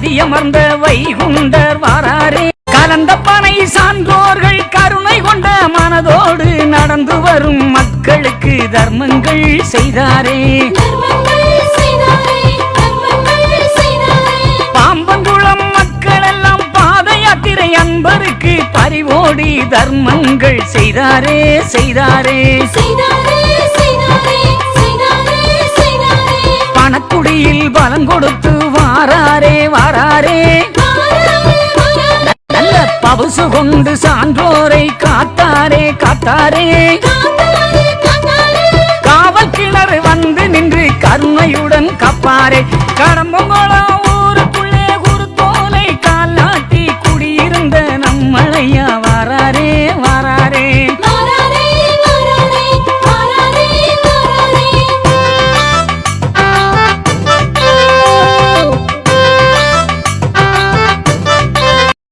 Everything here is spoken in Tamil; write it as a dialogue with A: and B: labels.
A: பதியமர்ந்த வைகுண்டர் வாராரே. கலந்த பனை சான்றோர்கள் கருணை கொண்ட மனதோடு நடந்து வரும் மக்களுக்கு தர்மங்கள் செய்தாரே. பாம்பங்குளம் மக்கள் எல்லாம் பாத யாத்திரை அன்பருக்கு பறிவோடி தர்மங்கள் செய்தாரே செய்தாரே. பணக்குடியில் பலம் கொடுத்து வாராரே வாராரே. நல்ல பவுசு கொண்டு சான்றோரை காத்தாரே காத்தாரே. காவல் கிணறு வந்து நின்று கருணையுடன் காப்பாரே. கடம்பங்குளம்